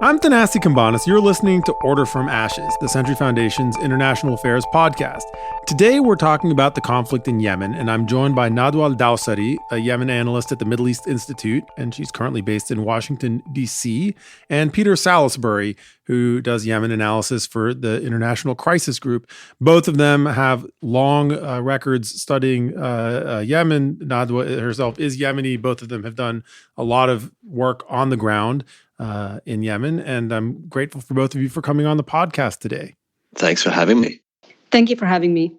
I'm Thanassis Cambanis. You're listening to Order from Ashes, the Century Foundation's International Affairs podcast. Today, we're talking about the conflict in Yemen, and I'm joined by Nadwa al-Dawsari, a Yemen analyst at the Middle East Institute, and she's currently based in Washington, D.C., and Peter Salisbury, who does Yemen analysis for the International Crisis Group. Both of them have long records studying Yemen. Nadwa herself is Yemeni. Both of them have done a lot of work on the ground in Yemen, and I'm grateful for both of you for coming on the podcast today. Thanks for having me. Thank you for having me.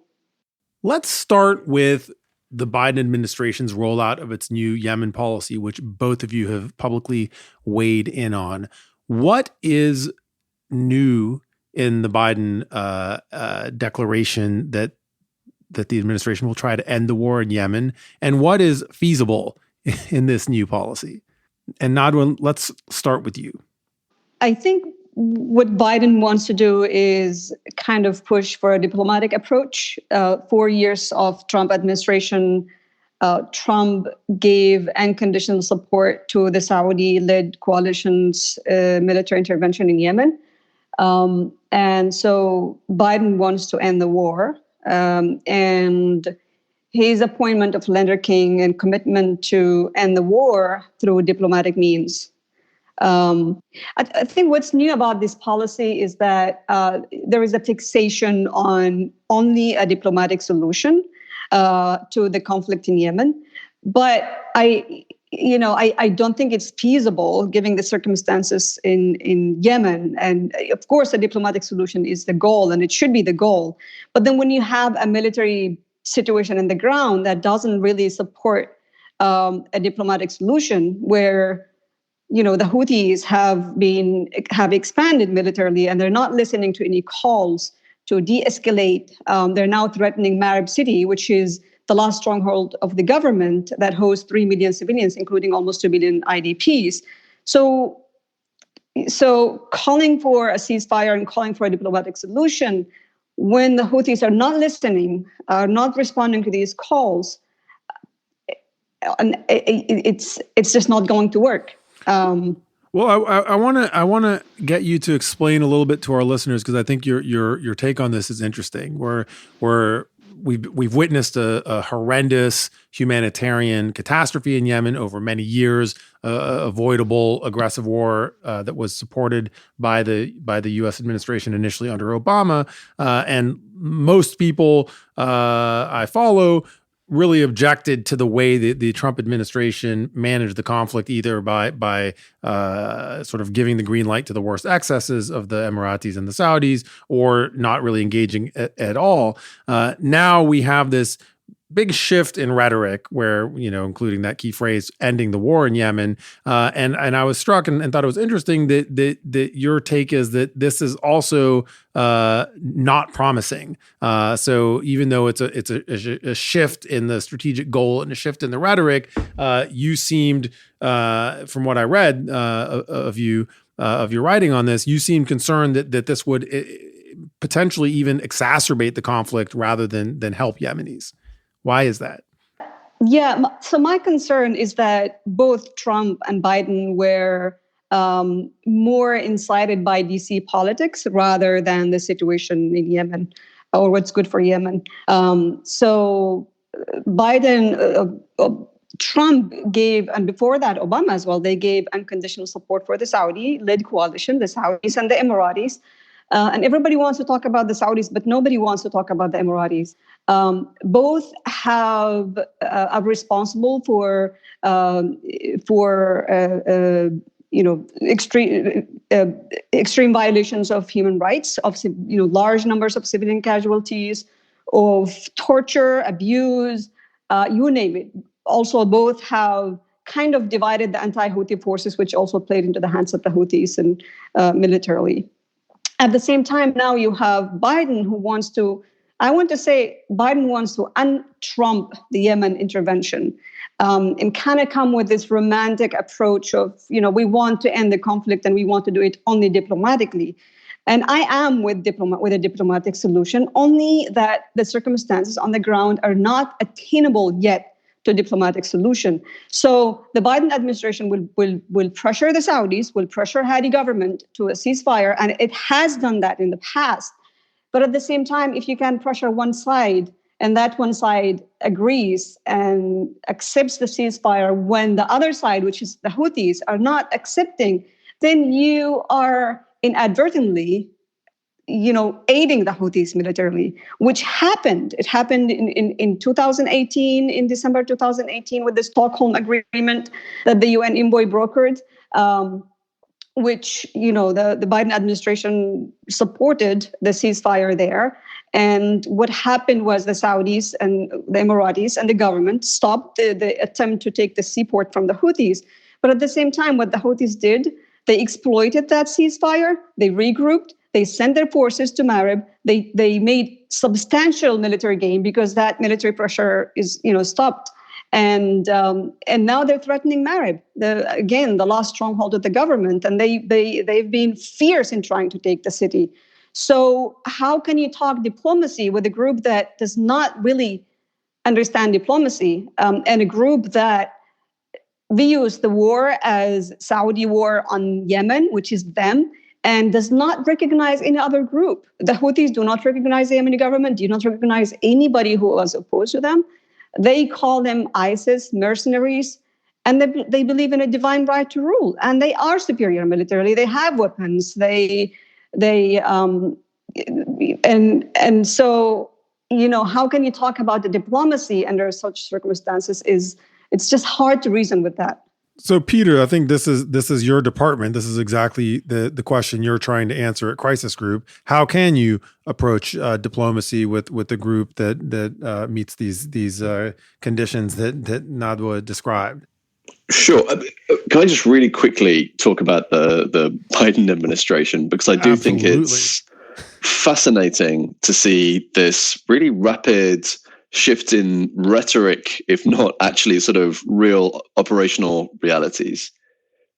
Let's start with the Biden administration's rollout of its new Yemen policy, which both of you have publicly weighed in on. What is new in the Biden declaration that the administration will try to end the war in Yemen, and what is feasible in this new policy? And Nadwa, let's start with you. I think what Biden wants to do is kind of push for a diplomatic approach. 4 years of Trump administration, Trump gave unconditional support to the Saudi-led coalition's military intervention in Yemen. And so Biden wants to end the war. And his appointment of Leonard King and commitment to end the war through diplomatic means. I think what's new about this policy is that there is a fixation on only a diplomatic solution to the conflict in Yemen. But I don't think it's feasible given the circumstances in Yemen. And of course, a diplomatic solution is the goal, and it should be the goal. But then when you have a military situation in the ground that doesn't really support a diplomatic solution, where the Houthis have expanded militarily and they're not listening to any calls to de-escalate. They're now threatening Marib City, which is the last stronghold of the government that hosts 3 million civilians, including almost 2 million IDPs. So calling for a ceasefire and calling for a diplomatic solution when the Houthis are not listening, are not responding to these calls, and it's just not going to work. Well, I want to get you to explain a little bit to our listeners, because I think your take on this is interesting. We've witnessed a horrendous humanitarian catastrophe in Yemen over many years, avoidable aggressive war that was supported by the U.S. administration initially under Obama, and most people I follow really objected to the way the Trump administration managed the conflict, either by sort of giving the green light to the worst excesses of the Emiratis and the Saudis, or not really engaging at all. Now we have this big shift in rhetoric where, including that key phrase, ending the war in Yemen. And I was struck and thought it was interesting that your take is that this is also not promising. So even though it's a shift in the strategic goal and a shift in the rhetoric, you seemed, from what I read of your writing on this, you seemed concerned that this would potentially even exacerbate the conflict rather than help Yemenis. Why is that? Yeah, so my concern is that both Trump and Biden were more incited by DC politics rather than the situation in Yemen or what's good for Yemen. So Trump gave, and before that, Obama as well, they gave unconditional support for the Saudi-led coalition, the Saudis and the Emiratis. And everybody wants to talk about the Saudis, but nobody wants to talk about the Emiratis. Both are responsible for extreme violations of human rights, of large numbers of civilian casualties, of torture, abuse, you name it. Also, both have kind of divided the anti-Houthi forces, which also played into the hands of the Houthis and militarily. At the same time, now you have Biden who wants to, Biden wants to un-Trump the Yemen intervention and kind of come with this romantic approach of, we want to end the conflict and we want to do it only diplomatically. And I am with a diplomatic solution, only that the circumstances on the ground are not attainable yet to a diplomatic solution. So the Biden administration will pressure the Saudis, will pressure Hadi government to a ceasefire, and it has done that in the past. But at the same time, if you can pressure one side and that one side agrees and accepts the ceasefire when the other side, which is the Houthis, are not accepting, then you are inadvertently aiding the Houthis militarily, which happened. It happened in 2018, in December 2018, with the Stockholm Agreement that the UN envoy brokered, which, the Biden administration supported the ceasefire there. And what happened was the Saudis and the Emiratis and the government stopped the attempt to take the seaport from the Houthis. But at the same time, what the Houthis did, they exploited that ceasefire, they regrouped, they sent their forces to Marib. They made substantial military gain because that military pressure is, stopped. And now they're threatening Marib, the last stronghold of the government. And they've been fierce in trying to take the city. So how can you talk diplomacy with a group that does not really understand diplomacy, and a group that views the war as Saudi war on Yemen, which is them, and does not recognize any other group? The Houthis do not recognize the Yemeni government, do not recognize anybody who was opposed to them. They call them ISIS mercenaries, and they believe in a divine right to rule. And they are superior militarily. They have weapons. And so, how can you talk about the diplomacy under such circumstances? It's just hard to reason with that. So, Peter, I think this is your department. This is exactly the question you're trying to answer at Crisis Group. How can you approach diplomacy with the group that meets these conditions that Nadwa described? Sure. Can I just really quickly talk about the Biden administration? Because I do think it's fascinating to see this really rapid shift in rhetoric, if not actually sort of real operational realities.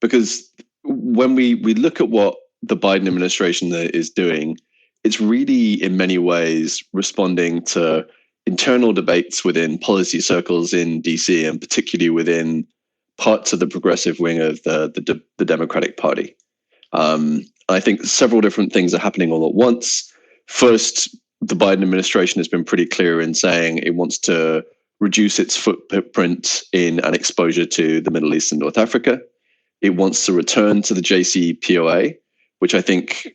Because when we look at what the Biden administration is doing, it's really in many ways responding to internal debates within policy circles in DC, and particularly within parts of the progressive wing of the Democratic Party. I think several different things are happening all at once. First, the Biden administration has been pretty clear in saying it wants to reduce its footprint in and exposure to the Middle East and North Africa. It wants to return to the JCPOA, which I think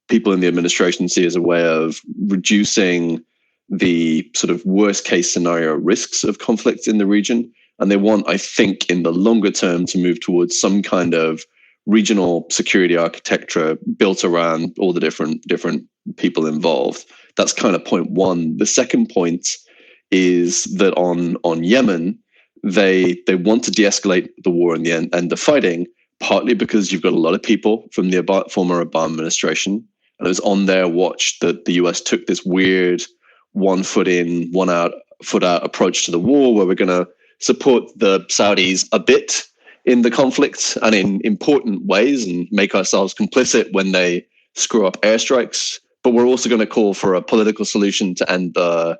people in the administration see as a way of reducing the sort of worst case scenario risks of conflict in the region. And they want, I think, in the longer term to move towards some kind of regional security architecture built around all the different people involved. That's kind of point one. The second point is that on Yemen, they want to de-escalate the war and the end the fighting, partly because you've got a lot of people from the former Obama administration. And it was on their watch that the US took this weird 1 foot in, 1 out, foot out approach to the war, where we're going to support the Saudis a bit in the conflict and in important ways and make ourselves complicit when they screw up airstrikes. But we're also going to call for a political solution to end the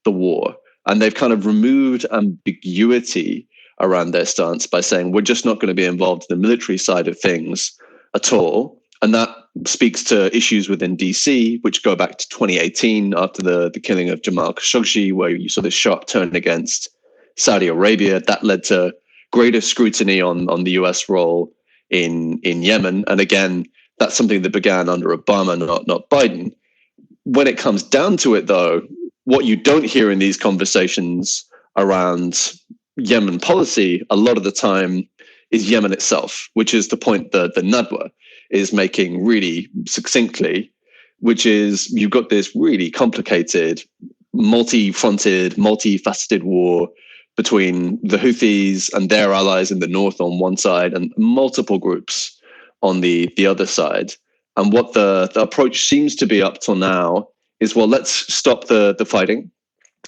war. And they've kind of removed ambiguity around their stance by saying, we're just not going to be involved in the military side of things at all. And that speaks to issues within DC, which go back to 2018 after the killing of Jamal Khashoggi, where you saw this sharp turn against Saudi Arabia. That led to greater scrutiny on the US role in Yemen. And again, that's something that began under Obama, not Biden. When it comes down to it, though, what you don't hear in these conversations around Yemen policy a lot of the time is Yemen itself, which is the point that the Nadwa is making really succinctly, which is you've got this really complicated, multi-fronted, multifaceted war between the Houthis and their allies in the north on one side and multiple groups on the other side. And what the approach seems to be up till now is, well, let's stop the fighting.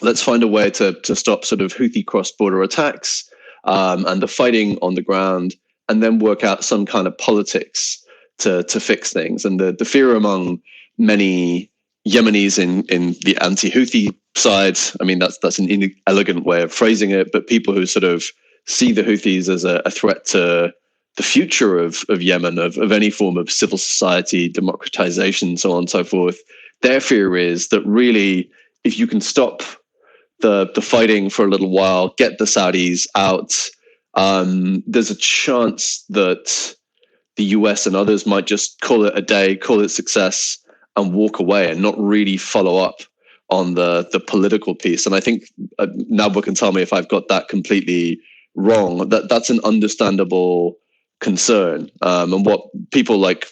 Let's find a way to stop sort of Houthi cross-border attacks and the fighting on the ground, and then work out some kind of politics to fix things. And the fear among many Yemenis in the anti-Houthi side, I mean, that's an inelegant way of phrasing it, but people who sort of see the Houthis as a threat to the future of Yemen, of any form of civil society, democratization, so on and so forth, their fear is that really, if you can stop the fighting for a little while, get the Saudis out, there's a chance that the US and others might just call it a day, call it success, and walk away and not really follow up on the political piece. And I think Nadwa can tell me if I've got that completely wrong. That's an understandable concern. And what people like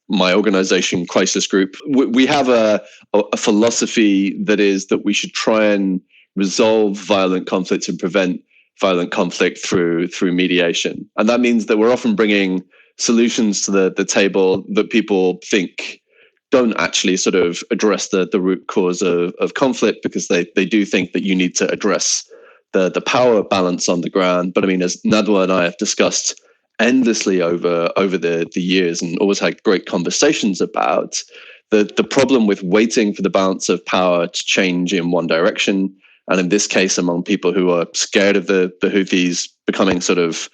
my organization, Crisis Group, we have a philosophy that is that we should try and resolve violent conflicts and prevent violent conflict through mediation. And that means that we're often bringing solutions to the table that people think don't actually sort of address the root cause of conflict, because they do think that you need to address the power balance on the ground. But I mean, as Nadwa and I have discussed endlessly over the years and always had great conversations about, the problem with waiting for the balance of power to change in one direction, and in this case among people who are scared of the Houthis becoming sort of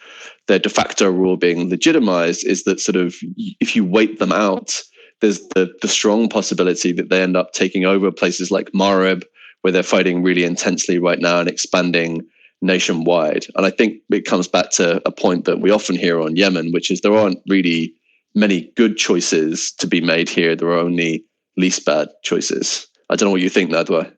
their de facto rule being legitimized, is that sort of if you wait them out, there's the strong possibility that they end up taking over places like Marib, where they're fighting really intensely right now and expanding nationwide. And I think it comes back to a point that we often hear on Yemen, which is there aren't really many good choices to be made here. There are only least bad choices. I don't know what you think, Nadwa.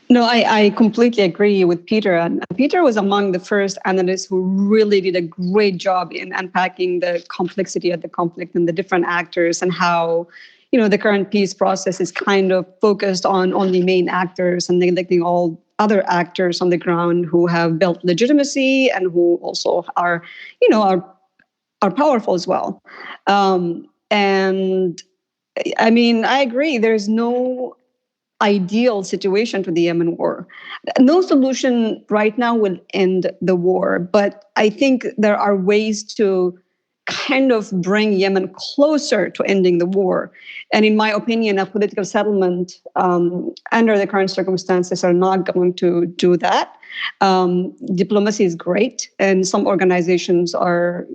No, I completely agree with Peter. And Peter was among the first analysts who really did a great job in unpacking the complexity of the conflict and the different actors, and how, the current peace process is kind of focused on only main actors and neglecting all other actors on the ground who have built legitimacy and who also are powerful as well. And I mean, I agree. There's no ideal situation to the Yemen war. No solution right now will end the war, but I think there are ways to kind of bring Yemen closer to ending the war. And in my opinion, a political settlement under the current circumstances are not going to do that. Diplomacy is great, and some organizations are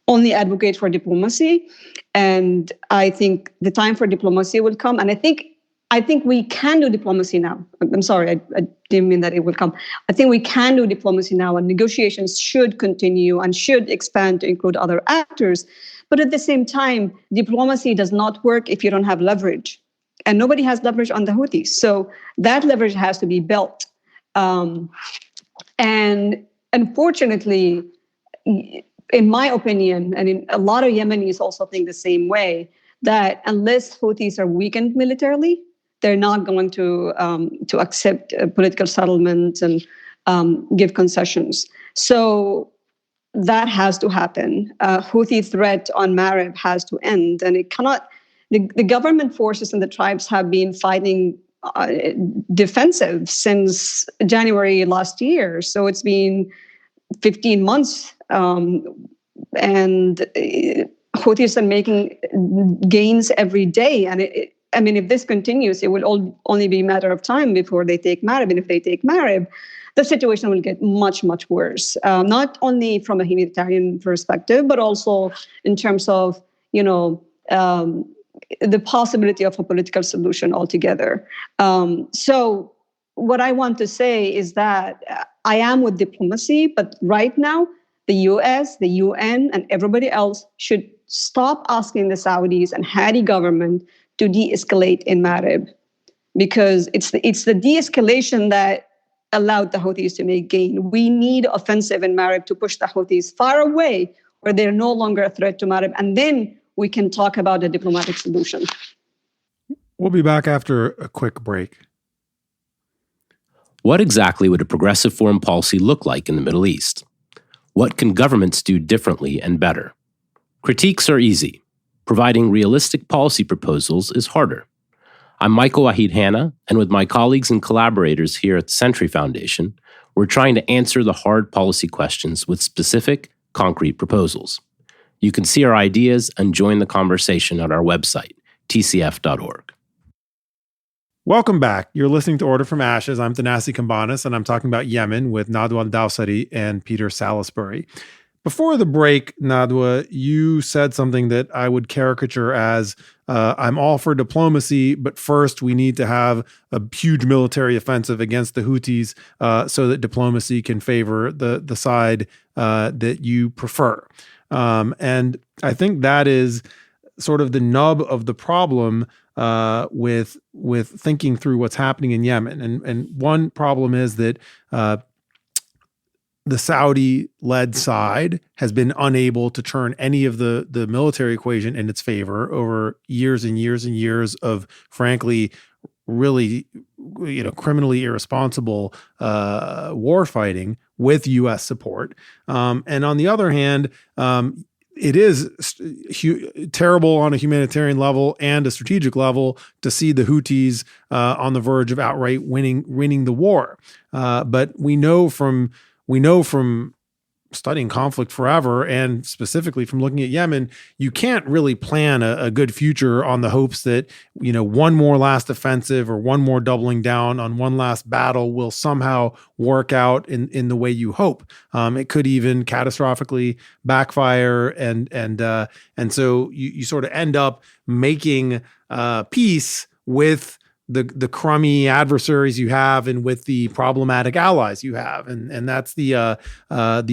only advocate for diplomacy. And I think the time for diplomacy will come. And I think we can do diplomacy now. I'm sorry, I didn't mean that it will come. I think we can do diplomacy now, and negotiations should continue and should expand to include other actors. But at the same time, diplomacy does not work if you don't have leverage. And nobody has leverage on the Houthis. So that leverage has to be built. And unfortunately, in my opinion, and a lot of Yemenis also think the same way, that unless Houthis are weakened militarily, they're not going to accept a political settlement and give concessions. So that has to happen. Houthi threat on Marib has to end, and it cannot. The government forces and the tribes have been fighting defensive since January last year. So it's been 15 months. And Houthis are making gains every day. And if this continues, it will only be a matter of time before they take Marib. And if they take Marib, the situation will get much, much worse. Not only from a humanitarian perspective, but also in terms of, the possibility of a political solution altogether. So what I want to say is that I am with diplomacy, but right now, the US, the UN, and everybody else should stop asking the Saudis and Hadi government to de-escalate in Marib, because it's the de-escalation that allowed the Houthis to make gain. We need offensive in Marib to push the Houthis far away where they're no longer a threat to Marib, and then we can talk about a diplomatic solution. We'll be back after a quick break. What exactly would a progressive foreign policy look like in the Middle East? What can governments do differently and better? Critiques are easy. Providing realistic policy proposals is harder. I'm Michael Wahid Hanna, and with my colleagues and collaborators here at the Century Foundation, we're trying to answer the hard policy questions with specific, concrete proposals. You can see our ideas and join the conversation at our website, tcf.org. Welcome back. You're listening to Order from Ashes. I'm Thanassis Cambanis, and I'm talking about Yemen with Nadwa al-Dawsari and Peter Salisbury. Before the break, Nadwa, you said something that I would caricature as I'm all for diplomacy, but first we need to have a huge military offensive against the Houthis so that diplomacy can favor the side that you prefer. And I think that is sort of the nub of the problem with thinking through what's happening in Yemen. And one problem is that the Saudi-led side has been unable to turn any of the military equation in its favor over years and years and years of, frankly, really, criminally irresponsible war fighting with U.S. support. And on the other hand, it is terrible on a humanitarian level and a strategic level to see the Houthis on the verge of outright winning the war. But we know from studying conflict forever, and specifically from looking at Yemen, you can't really plan a good future on the hopes that, one more last offensive or one more doubling down on one last battle will somehow work out in the way you hope. It could even catastrophically backfire. And so you sort of end up making peace with the crummy adversaries you have and with the problematic allies you have. And that's the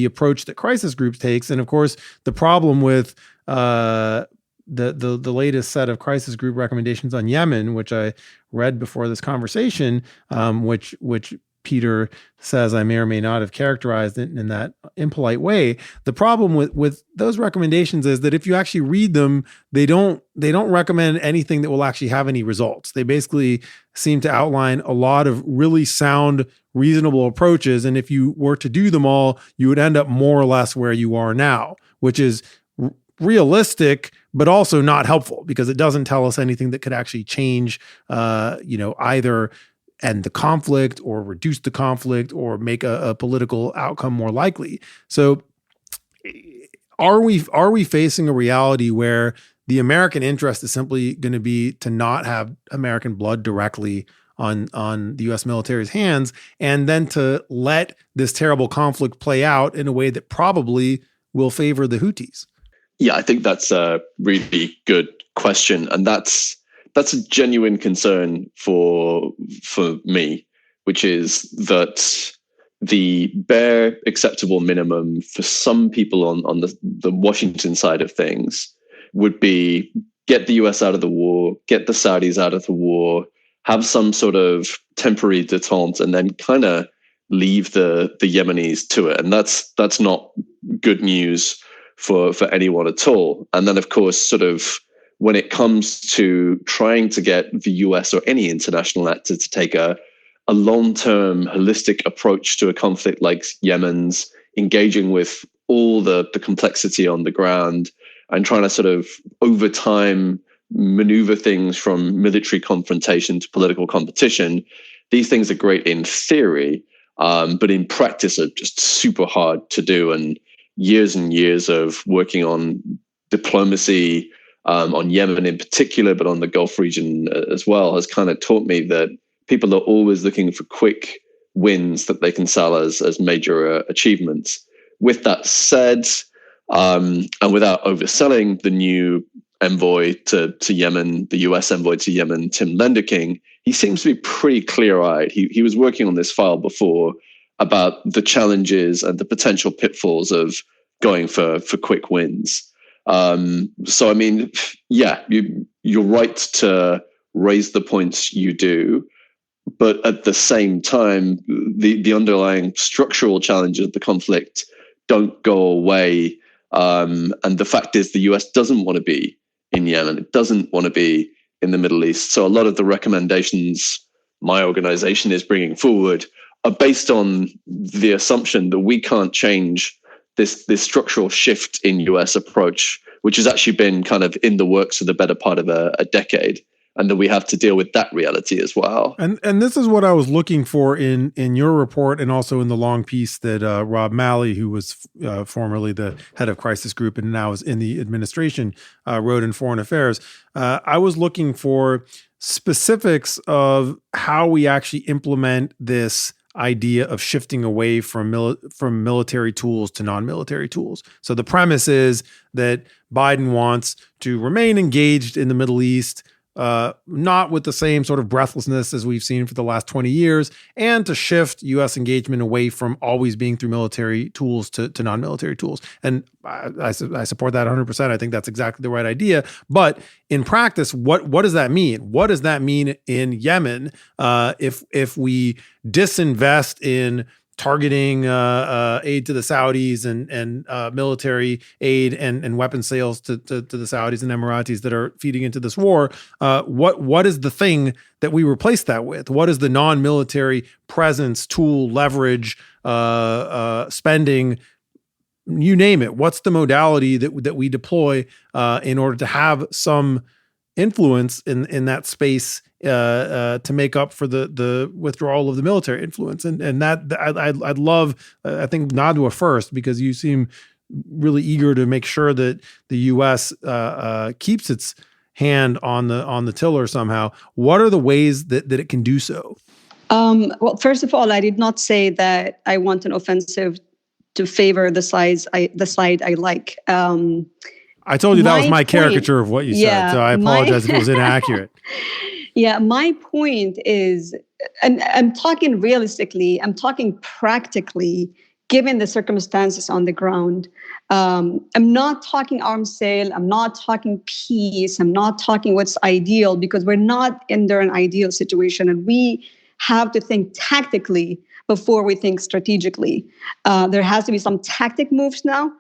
approach that crisis groups takes. And of course, the problem with the latest set of crisis group recommendations on Yemen, which I read before this conversation, which Peter says I may or may not have characterized it in that impolite way. The problem with those recommendations is that if you actually read them, they don't recommend anything that will actually have any results. They basically seem to outline a lot of really sound, reasonable approaches. And if you were to do them all, you would end up more or less where you are now, which is realistic, but also not helpful because it doesn't tell us anything that could actually change, either end the conflict or reduce the conflict or make a political outcome more likely. So are we facing a reality where the American interest is simply going to be to not have American blood directly on the U.S. military's hands, and then to let this terrible conflict play out in a way that probably will favor the Houthis? Yeah, I think that's a really good question. And that's a genuine concern for me, which is that the bare acceptable minimum for some people on the Washington side of things would be get the US out of the war, get the Saudis out of the war, have some sort of temporary detente, and then kind of leave the Yemenis to it. And that's not good news for anyone at all. And then, of course, sort of when it comes to trying to get the US or any international actor to take a long-term holistic approach to a conflict like Yemen's, engaging with all the complexity on the ground and trying to sort of over time maneuver things from military confrontation to political competition, these things are great in theory, but in practice are just super hard to do. And years of working on diplomacy, on Yemen in particular, but on the Gulf region as well, has kind of taught me that people are always looking for quick wins that they can sell as major achievements. With that said, and without overselling the new envoy to Yemen, the US envoy to Yemen, Tim Lenderking, he seems to be pretty clear-eyed. He was working on this file before about the challenges and the potential pitfalls of going for quick wins. So, I mean, yeah, you're right to raise the points you do, but at the same time, the underlying structural challenges of the conflict don't go away. And the fact is the US doesn't want to be in Yemen. It doesn't want to be in the Middle East. So a lot of the recommendations my organization is bringing forward are based on the assumption that we can't change this structural shift in US approach, which has actually been kind of in the works for the better part of a decade, and that we have to deal with that reality as well. And this is what I was looking for in your report, and also in the long piece that Rob Malley, who was formerly the head of crisis group and now is in the administration, wrote in Foreign Affairs. I was looking for specifics of how we actually implement this idea of shifting away from military tools to non-military tools. So the premise is that Biden wants to remain engaged in the Middle East, not with the same sort of breathlessness as we've seen for the last 20 years, and to shift U.S. engagement away from always being through military tools to non-military tools. And I support that 100%. I think that's exactly the right idea. But in practice, what does that mean? What does that mean in Yemen if we disinvest in targeting aid to the Saudis and military aid and weapon sales to the Saudis and Emiratis that are feeding into this war? What is the thing that we replace that with? What is the non-military presence, tool, leverage, spending? You name it. What's the modality that we deploy in order to have some influence in that space to make up for the withdrawal of the military influence? And that I'd love, I think Nadwa first, because you seem really eager to make sure that the U.S. Keeps its hand on the tiller somehow. What are the ways that it can do so? Well, first of all, I did not say that I want an offensive to favor the side I like. I told you that was my caricature of what you said, so I apologize if it was inaccurate. Yeah, my point is, and I'm talking realistically, I'm talking practically, given the circumstances on the ground. I'm not talking arms sale, I'm not talking peace, I'm not talking what's ideal, because we're not under an ideal situation, and we have to think tactically before we think strategically. There has to be some tactic moves now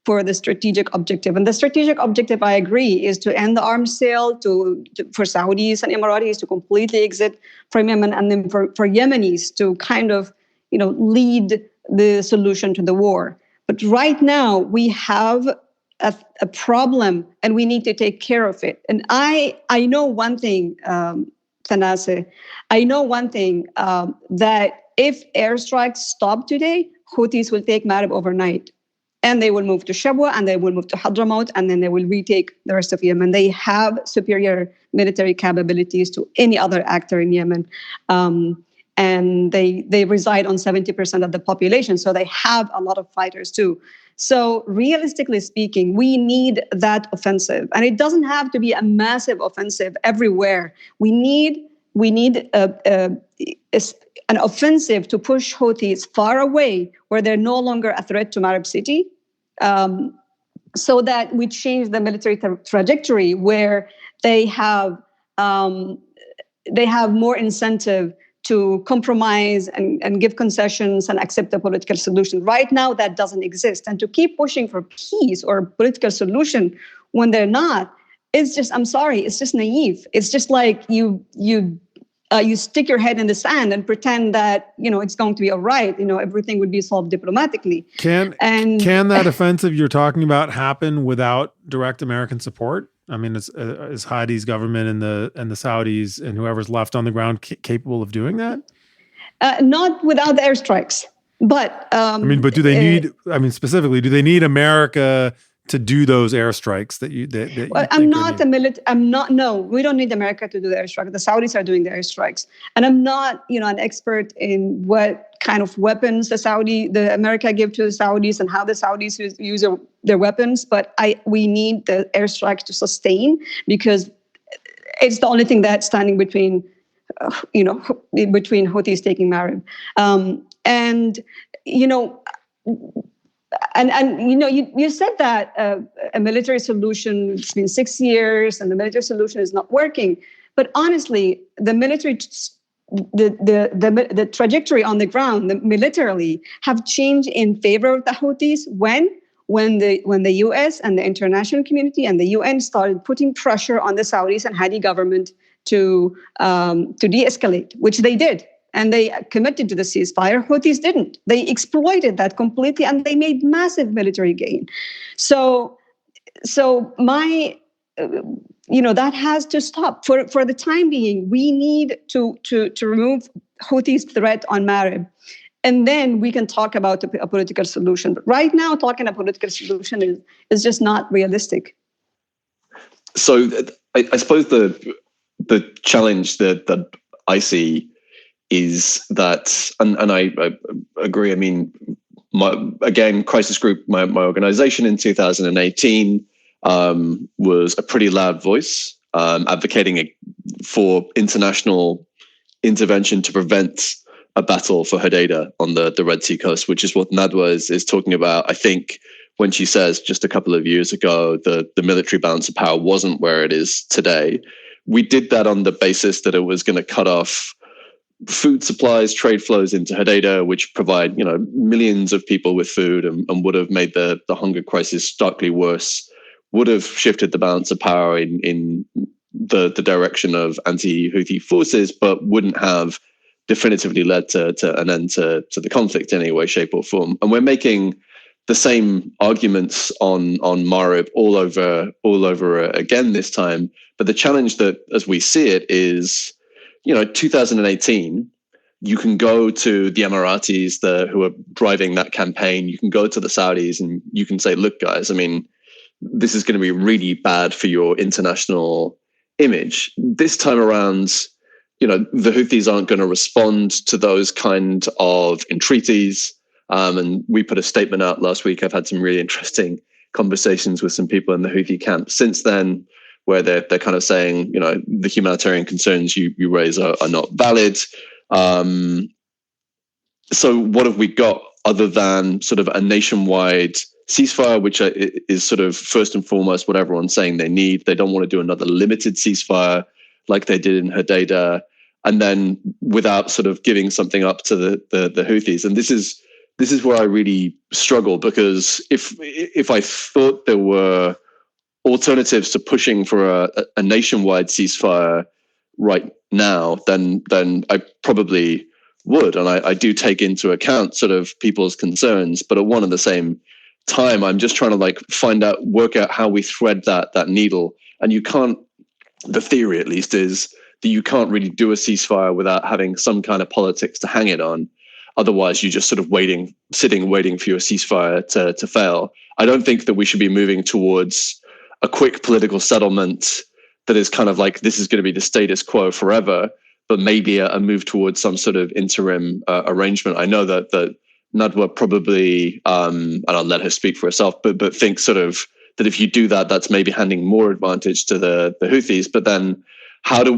for the strategic objective. And the strategic objective, I agree, is to end the arms sale for Saudis and Emiratis to completely exit from Yemen, and then for Yemenis to kind of, lead the solution to the war. But right now we have a problem, and we need to take care of it. And I know one thing, Thanassis, I know one thing, that if airstrikes stop today, Houthis will take Marib overnight. And they will move to Shabwa, and they will move to Hadramaut, and then they will retake the rest of Yemen. They have superior military capabilities to any other actor in Yemen. And they reside on 70% of the population, so they have a lot of fighters too. So realistically speaking, we need that offensive. And it doesn't have to be a massive offensive everywhere. We need an offensive to push Houthis far away, where they're no longer a threat to Marib City, so that we change the military trajectory, where they have more incentive to compromise and give concessions and accept a political solution. Right now, that doesn't exist. And to keep pushing for peace or political solution when they're not, it's just, I'm sorry, it's just naive. It's just like you stick your head in the sand and pretend that, it's going to be all right. Everything would be solved diplomatically. Can that offensive you're talking about happen without direct American support? I mean, is Hadi's government and the Saudis and whoever's left on the ground capable of doing that? Not without the airstrikes, but but do they need? Specifically, do they need America to do those airstrikes No, we don't need America to do the airstrike. The Saudis are doing the airstrikes. And I'm not, an expert in what kind of weapons the America give to the Saudis and how the Saudis use their weapons. But we need the airstrikes to sustain, because it's the only thing that's standing between Houthis taking Marib. You said that a military solution, it's been 6 years and the military solution is not working. But honestly, the military, the trajectory on the ground, militarily, have changed in favor of the Houthis when the U.S. and the international community and the UN started putting pressure on the Saudis and Hadi government to de-escalate, which they did. And they committed to the ceasefire. Houthis didn't. They exploited that completely, and they made massive military gain. So that has to stop. For the time being, we need to remove Houthis' threat on Marib, and then we can talk about a political solution. But right now, talking a political solution is just not realistic. So I suppose the challenge that I see is that, and I agree. I mean, Crisis Group, my organization in 2018 was a pretty loud voice advocating for international intervention to prevent a battle for Hodeidah on the Red Sea coast, which is what Nadwa is talking about. I think when she says just a couple of years ago, the military balance of power wasn't where it is today. We did that on the basis that it was going to cut off food supplies, trade flows into Hodeidah, which provide millions of people with food and would have made the hunger crisis starkly worse, would have shifted the balance of power in the direction of anti-Houthi forces, but wouldn't have definitively led to an end to the conflict in any way, shape, or form. And we're making the same arguments on Marib all over again this time. But the challenge that, as we see it, is 2018. You can go to the Emiratis who are driving that campaign. You can go to the Saudis and you can say, look, guys, I mean, this is going to be really bad for your international image. This time around, the Houthis aren't going to respond to those kind of entreaties. And we put a statement out last week. I've had some really interesting conversations with some people in the Houthi camp since then, where they're kind of saying, the humanitarian concerns you raise are not valid. So what have we got other than sort of a nationwide ceasefire, which is sort of first and foremost what everyone's saying they need? They don't want to do another limited ceasefire like they did in Hodeidah, and then without sort of giving something up to the Houthis. And this is where I really struggle, because if I thought there were alternatives to pushing for a nationwide ceasefire right now, then I probably would. And I do take into account sort of people's concerns, but at one and the same time, I'm just trying to work out how we thread that needle. And you can't, the theory at least is that you can't really do a ceasefire without having some kind of politics to hang it on. Otherwise, you're just sort of waiting for your ceasefire to fail. I don't think that we should be moving towards a quick political settlement that is kind of like, this is going to be the status quo forever, but maybe a move towards some sort of interim arrangement. I know that Nadwa probably, and I'll let her speak for herself, but think sort of that if you do that, that's maybe handing more advantage to the Houthis. But then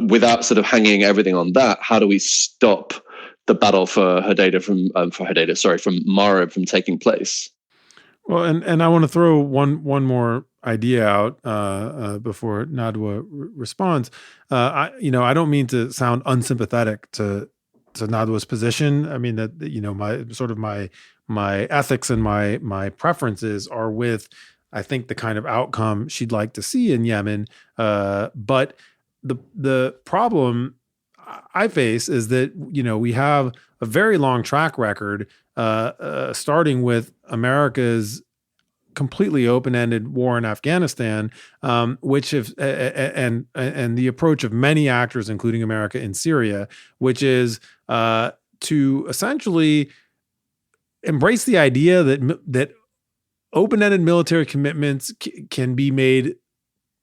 without sort of hanging everything on that, how do we stop the battle for Hodeidah from Marib from taking place? Well, and I want to throw one more idea out before Nadwa responds. I don't mean to sound unsympathetic to Nadwa's position. I mean that my ethics and my preferences are with, I think, the kind of outcome she'd like to see in Yemen. But the problem I face is that we have a very long track record, starting with America's completely open-ended war in Afghanistan, which and the approach of many actors, including America in Syria, which is to essentially embrace the idea that open-ended military commitments can be made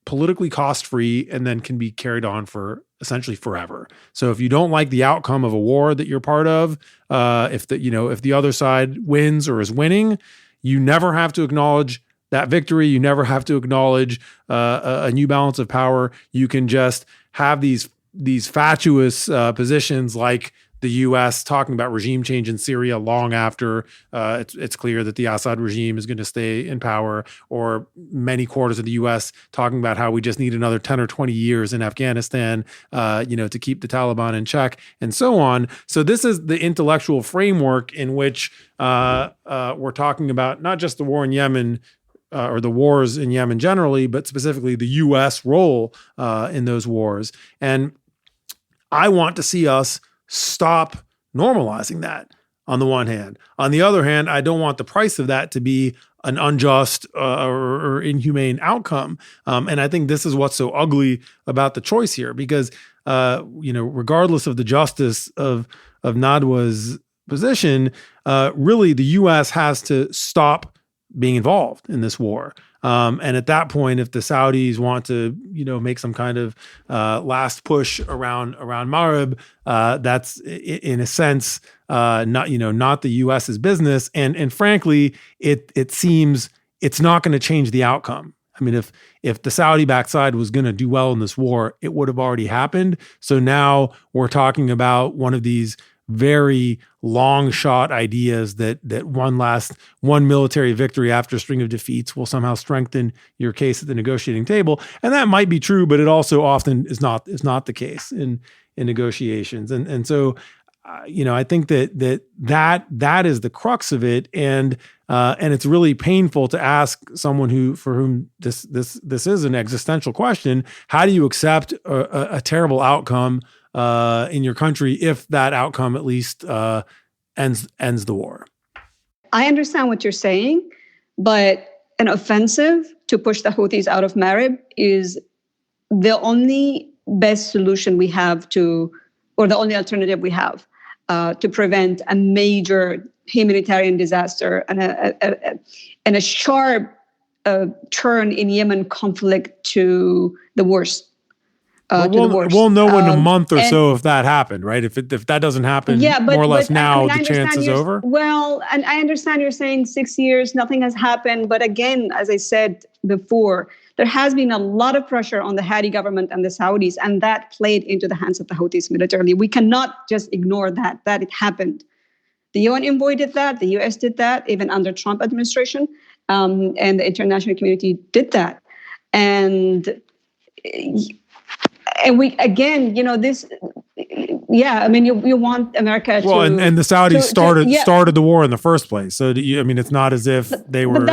politically cost-free and then can be carried on for essentially forever. So if you don't like the outcome of a war that you're part of, if the other side wins or is winning, you never have to acknowledge that victory. You never have to acknowledge a new balance of power. You can just have these fatuous positions like the U.S. talking about regime change in Syria long after it's clear that the Assad regime is going to stay in power, or many quarters of the U.S. talking about how we just need another 10 or 20 years in Afghanistan, to keep the Taliban in check, and so on. So this is the intellectual framework in which we're talking about not just the war in Yemen, or the wars in Yemen generally, but specifically the U.S. role in those wars. And I want to see us stop normalizing that on the one hand. On the other hand, I don't want the price of that to be an unjust or inhumane outcome. And I think this is what's so ugly about the choice here, because, regardless of the justice of Nadwa's position, really the U.S. has to stop being involved in this war. And at that point, if the Saudis want to, make some kind of last push around Marib, that's in a sense not the U.S.'s business. And frankly, it seems it's not going to change the outcome. I mean, if the Saudi backside was going to do well in this war, it would have already happened. So now we're talking about one of these very long shot ideas that one military victory after a string of defeats will somehow strengthen your case at the negotiating table. And that might be true, but it also often is not the case in negotiations. And so, I think that is the crux of it. And it's really painful to ask someone for whom this is an existential question. How do you accept a terrible outcome in your country if that outcome at least ends the war? I understand what you're saying, but an offensive to push the Houthis out of Marib is the only best solution we have or the only alternative we have to prevent a major humanitarian disaster and a sharp turn in Yemen conflict to the worst. We'll know in a month or so if that happened, right? If that doesn't happen, more or less now, the chance is over. Well, and I understand you're saying 6 years, nothing has happened. But again, as I said before, there has been a lot of pressure on the Hadi government and the Saudis, and that played into the hands of the Houthis militarily. We cannot just ignore that it happened. The UN envoy did that. The US did that, even under Trump administration, and the international community did that. And we, again, this, I mean, you want America to... Well, and the Saudis started the war in the first place. So, it's not as if they were... But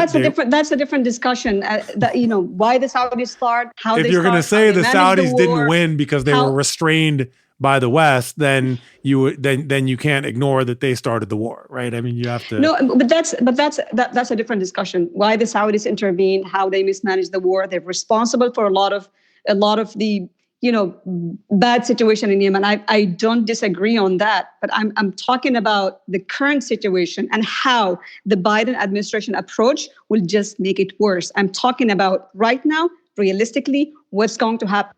that's a different discussion. Why the Saudis start, how they start. If you're going to say the Saudis didn't win because they were restrained by the West, then you can't ignore that they started the war, right? I mean, you have to... No, but that's a different discussion. Why the Saudis intervened, how they mismanaged the war. They're responsible for a lot of the bad situation in Yemen. I don't disagree on that, but I'm talking about the current situation and how the Biden administration approach will just make it worse. I'm talking about right now, realistically, what's going to happen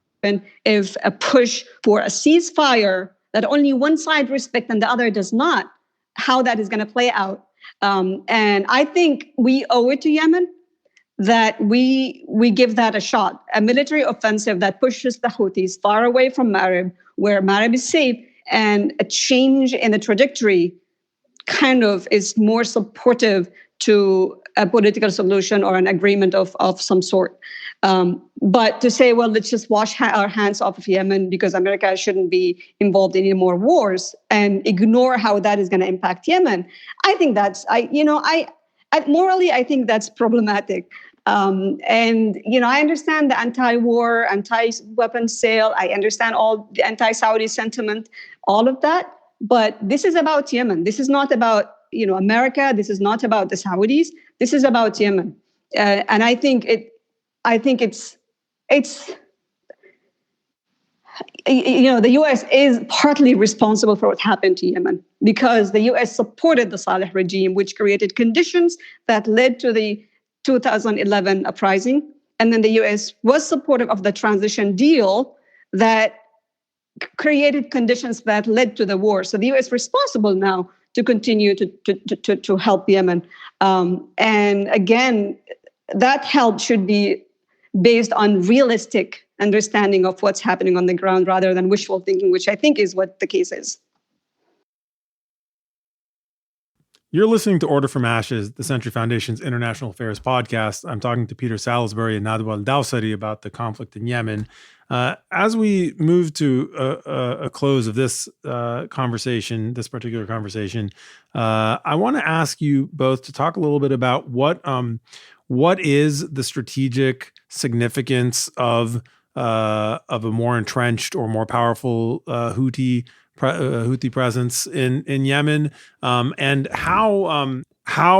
if a push for a ceasefire that only one side respects and the other does not, how that is going to play out. And I think we owe it to Yemen that we give that a shot, a military offensive that pushes the Houthis far away from Marib, where Marib is safe, and a change in the trajectory kind of is more supportive to a political solution or an agreement of some sort. But to say, well, let's just wash our hands off of Yemen because America shouldn't be involved in any more wars and ignore how that is going to impact Yemen, I think that's, morally, I think that's problematic. And, I understand the anti-war, anti-weapon sale. I understand all the anti-Saudi sentiment, all of that. But this is about Yemen. This is not about, America. This is not about the Saudis. This is about Yemen. And I think it's the U.S. is partly responsible for what happened to Yemen because the U.S. supported the Saleh regime, which created conditions that led to the 2011 uprising. And then the U.S. was supportive of the transition deal that created conditions that led to the war. So the U.S. is responsible now to continue to help Yemen. And again, that help should be based on realistic understanding of what's happening on the ground rather than wishful thinking, which I think is what the case is. You're listening to Order from Ashes, the Century Foundation's International Affairs podcast. I'm talking to Peter Salisbury and Nadwa al-Dawsari about the conflict in Yemen. As we move to a close of this conversation, this particular conversation, I want to ask you both to talk a little bit about what is the strategic significance of a more entrenched or more powerful Houthi presence in Yemen, and how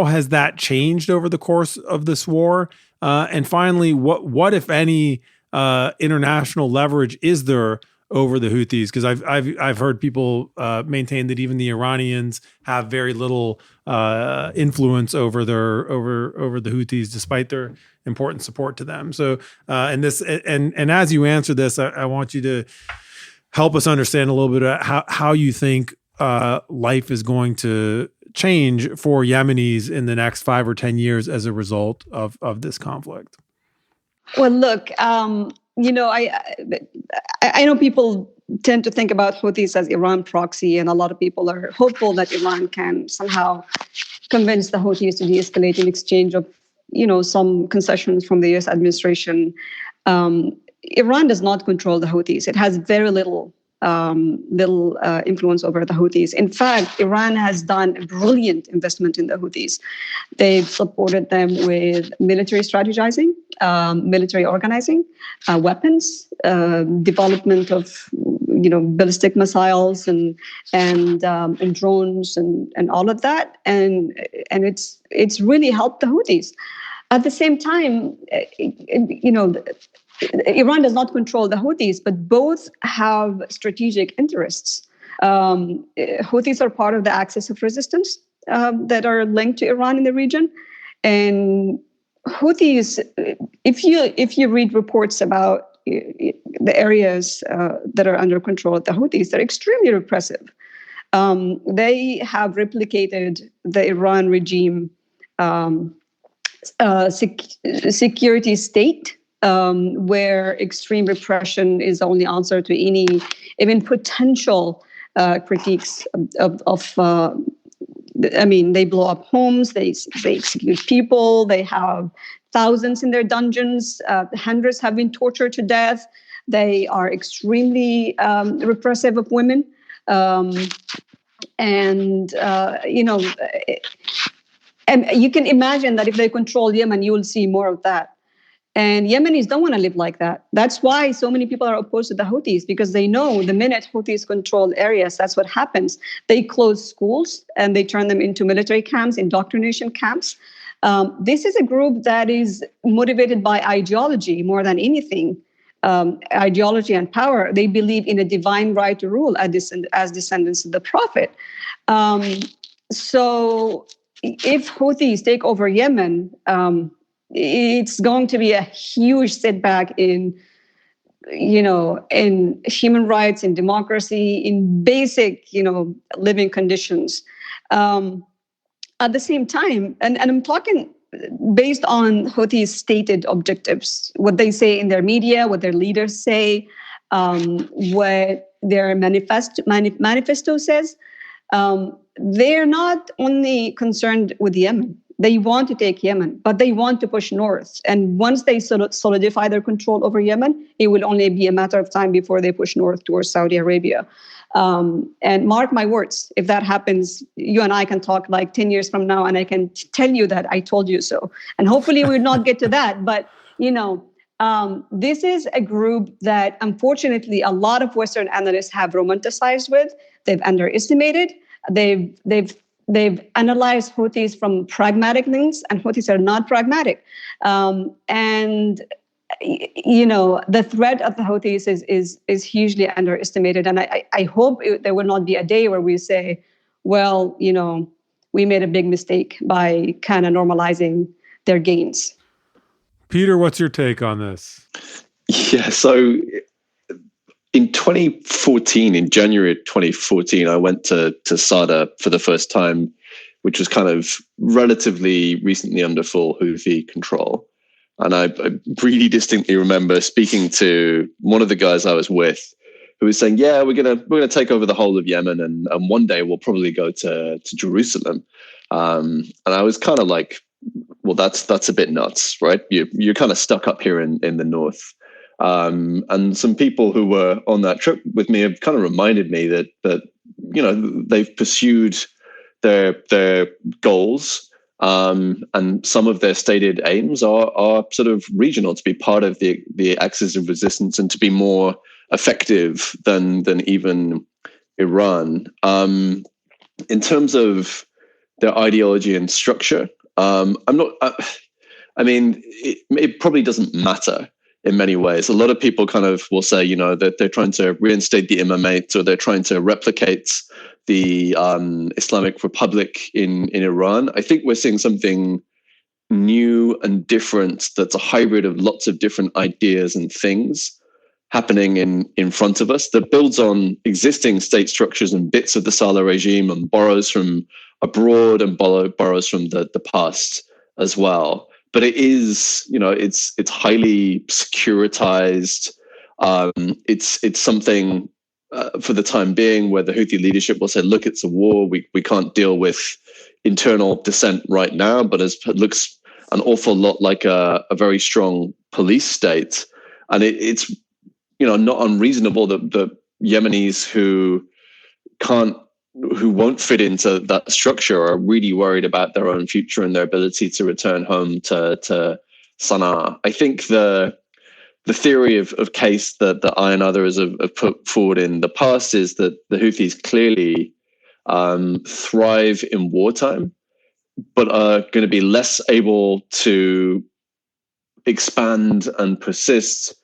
has that changed over the course of this war? And finally, what if any international leverage is there over the Houthis? Because I've heard people maintain that even the Iranians have very little influence over the Houthis, despite their important support to them. So and as you answer this, I want you to help us understand a little bit about how you think life is going to change for Yemenis in the next 5 or 10 years as a result of this conflict. Well, look, I know people tend to think about Houthis as Iran proxy, and a lot of people are hopeful that Iran can somehow convince the Houthis to de-escalate in exchange of, some concessions from the U.S. administration. Iran does not control the Houthis. It has very little influence over the Houthis. In fact, Iran has done a brilliant investment in the Houthis. They've supported them with military strategizing, military organizing, weapons, development of ballistic missiles and drones and all of that, and it's really helped the Houthis. At the same time, Iran does not control the Houthis, but both have strategic interests. Houthis are part of the axis of resistance that are linked to Iran in the region. And Houthis, if you read reports about the areas that are under control of the Houthis, they're extremely repressive. They have replicated the Iran regime security state, where extreme repression is the only answer to any even potential critiques they blow up homes, they execute people, they have thousands in their dungeons, hundreds have been tortured to death, they are extremely repressive of women, and you can imagine that if they control Yemen, you will see more of that. And Yemenis don't want to live like that. That's why so many people are opposed to the Houthis, because they know the minute Houthis control areas, that's what happens. They close schools and they turn them into military camps, indoctrination camps. This is a group that is motivated by ideology more than anything, ideology and power. They believe in a divine right to rule as descendants of the Prophet. So if Houthis take over Yemen, it's going to be a huge setback in human rights, in democracy, in basic, living conditions. At the same time, and I'm talking based on Houthis' stated objectives, what they say in their media, what their leaders say, what their manifesto says. They're not only concerned with Yemen. They want to take Yemen, but they want to push north. And once they solidify their control over Yemen, it will only be a matter of time before they push north towards Saudi Arabia. And mark my words, if that happens, you and I can talk like 10 years from now, and I can tell you that I told you so. And hopefully we'll not get to that. But, this is a group that, unfortunately, a lot of Western analysts have romanticized with. They've underestimated. They've analyzed Houthis from pragmatic lens, and Houthis are not pragmatic. The threat of the Houthis is hugely underestimated. And I hope there will not be a day where we say, well, we made a big mistake by kind of normalizing their gains. Peter, what's your take on this? Yeah, so in 2014, in January 2014, I went to Sada for the first time, which was kind of relatively recently under full Houthi control. And I really distinctly remember speaking to one of the guys I was with, who was saying, "Yeah, we're gonna take over the whole of Yemen, and one day we'll probably go to Jerusalem." And I was kind of like, "Well, that's a bit nuts, right? You're kind of stuck up here in the north." And some people who were on that trip with me have kind of reminded me that they've pursued their goals, and some of their stated aims are sort of regional, to be part of the axis of resistance and to be more effective than even Iran. In terms of their ideology and structure, it probably doesn't matter. in many ways. A lot of people kind of will say, that they're trying to reinstate the imamate, or they're trying to replicate the Islamic Republic in Iran. I think we're seeing something new and different that's a hybrid of lots of different ideas and things happening in front of us, that builds on existing state structures and bits of the Saleh regime, and borrows from abroad and borrows from the past as well. But it is, it's highly securitized. It's something for the time being where the Houthi leadership will say, look, it's a war. We can't deal with internal dissent right now, but it looks an awful lot like a very strong police state. And it's, not unreasonable that the Yemenis who won't fit into that structure are really worried about their own future and their ability to return home to Sana'a. I think the theory of case that I and others have put forward in the past is that the Houthis clearly thrive in wartime, but are going to be less able to expand and persist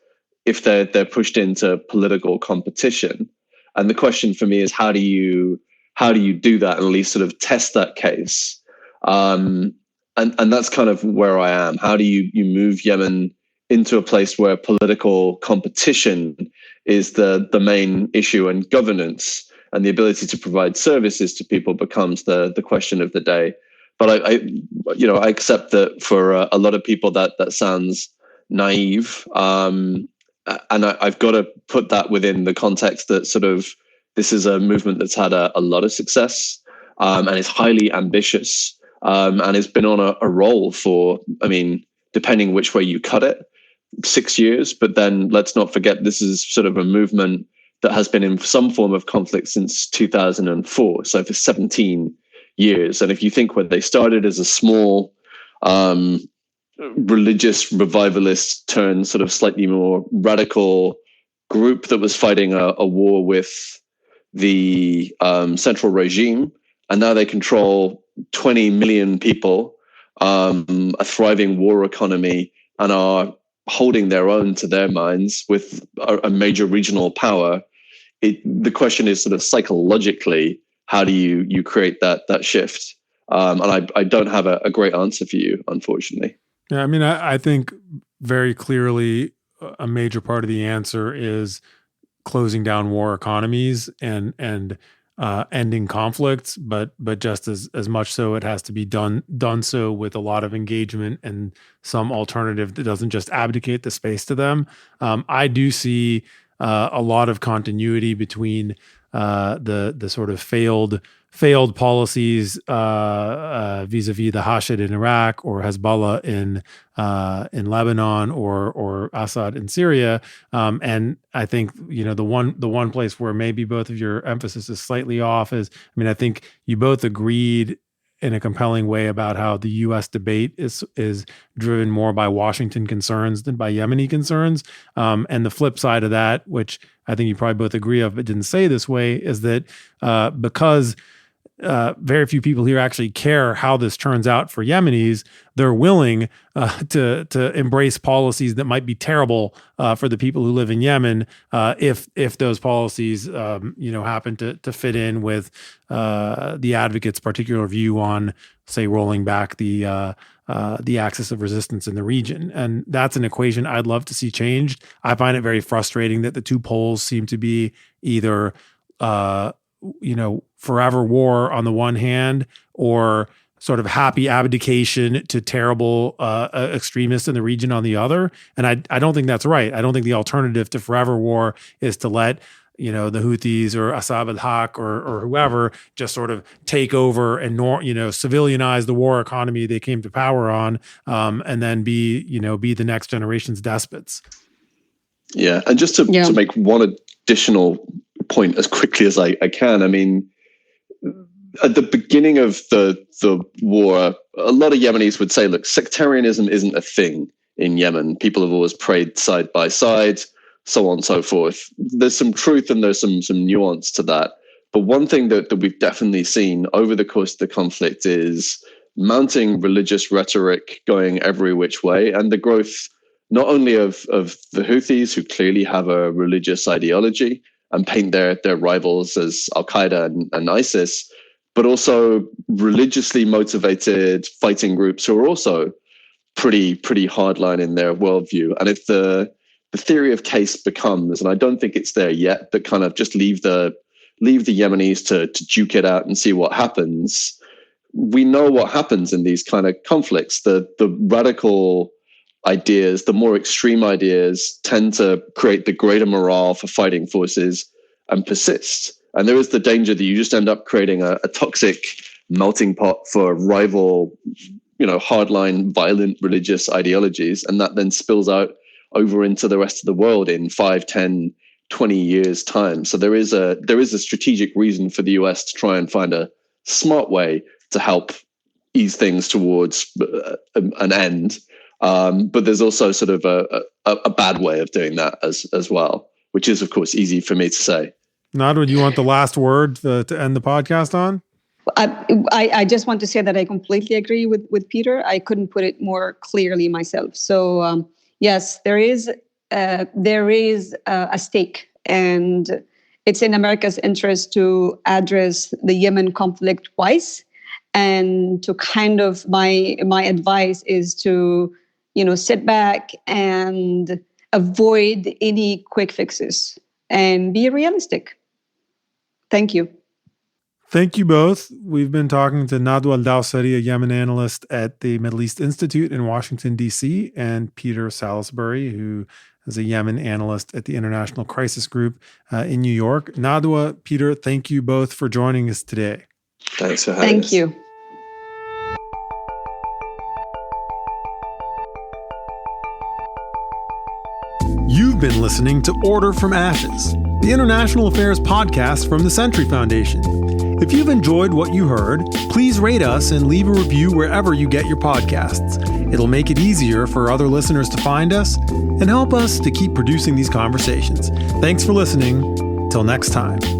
if they're pushed into political competition. And the question for me is, how do you do that and at least sort of test that case? And that's kind of where I am. How do you move Yemen into a place where political competition is the main issue, and governance and the ability to provide services to people becomes the question of the day? But I accept that for a lot of people that sounds naive. And I've got to put that within the context that sort of this is a movement that's had a lot of success, and is highly ambitious, and has been on a roll for, depending which way you cut it, 6 years. But then let's not forget, this is sort of a movement that has been in some form of conflict since 2004. So for 17 years. And if you think when they started as a small religious revivalist turned sort of slightly more radical group that was fighting a war with the central regime, and now they control 20 million people, a thriving war economy, and are holding their own to their minds with a major regional power. The question is sort of psychologically, how do you create that shift? And I don't have a great answer for you, unfortunately. Yeah, I think very clearly a major part of the answer is closing down war economies and ending conflicts, but just as much so, it has to be done so with a lot of engagement and some alternative that doesn't just abdicate the space to them. I do see a lot of continuity between the sort of failed policies vis-a-vis the Hashid in Iraq, or Hezbollah in Lebanon, or Assad in Syria. And I think the one place where maybe both of your emphasis is slightly off is, I think you both agreed in a compelling way about how the U.S. debate is driven more by Washington concerns than by Yemeni concerns. And the flip side of that, which I think you probably both agree of, but didn't say this way, is that because very few people here actually care how this turns out for Yemenis, they're willing to embrace policies that might be terrible for the people who live in Yemen, if those policies happen to fit in with the advocates' particular view on, say, rolling back the axis of resistance in the region. And that's an equation I'd love to see changed. I find it very frustrating that the two poles seem to be either forever war on the one hand, or sort of happy abdication to terrible extremists in the region on the other. And I don't think that's right. I don't think the alternative to forever war is to let the Houthis or Asab al-Haq or whoever just sort of take over and civilianize the war economy they came to power on, and then be the next generation's despots. Yeah, and just to make one additional point as quickly as I can. At the beginning of the war, a lot of Yemenis would say, look, sectarianism isn't a thing in Yemen. People have always prayed side by side, so on and so forth. There's some truth and there's some nuance to that. But one thing that we've definitely seen over the course of the conflict is mounting religious rhetoric going every which way, and the growth not only of the Houthis, who clearly have a religious ideology and paint their rivals as al-Qaeda and ISIS, but also religiously motivated fighting groups who are also pretty hardline in their worldview. And if the theory of case becomes, and I don't think it's there yet, but kind of just leave the Yemenis to duke it out and see what happens. We know what happens in these kind of conflicts. The radical ideas, the more extreme ideas, tend to create the greater morale for fighting forces and persist. And there is the danger that you just end up creating a toxic melting pot for rival, hardline, violent religious ideologies, and that then spills out over into the rest of the world in 5, 10, 20 years' time. So there is a strategic reason for the US to try and find a smart way to help ease things towards an end. But there's also sort of a bad way of doing that as well, which is, of course, easy for me to say. Nadwa, do you want the last word to end the podcast on? I just want to say that I completely agree with Peter. I couldn't put it more clearly myself. So yes, there is a stake, and it's in America's interest to address the Yemen conflict twice. And to kind of my advice is to sit back and avoid any quick fixes and be realistic. Thank you. Thank you both. We've been talking to Nadwa al-Dawsari, a Yemen analyst at the Middle East Institute in Washington, D.C., and Peter Salisbury, who is a Yemen analyst at the International Crisis Group in New York. Nadwa, Peter, thank you both for joining us today. Thanks for having us. Thank you. You've been listening to Order from Ashes, the international affairs podcast from the Century Foundation. If you've enjoyed what you heard, please rate us and leave a review wherever you get your podcasts. It'll make it easier for other listeners to find us and help us to keep producing these conversations. Thanks for listening. Till next time.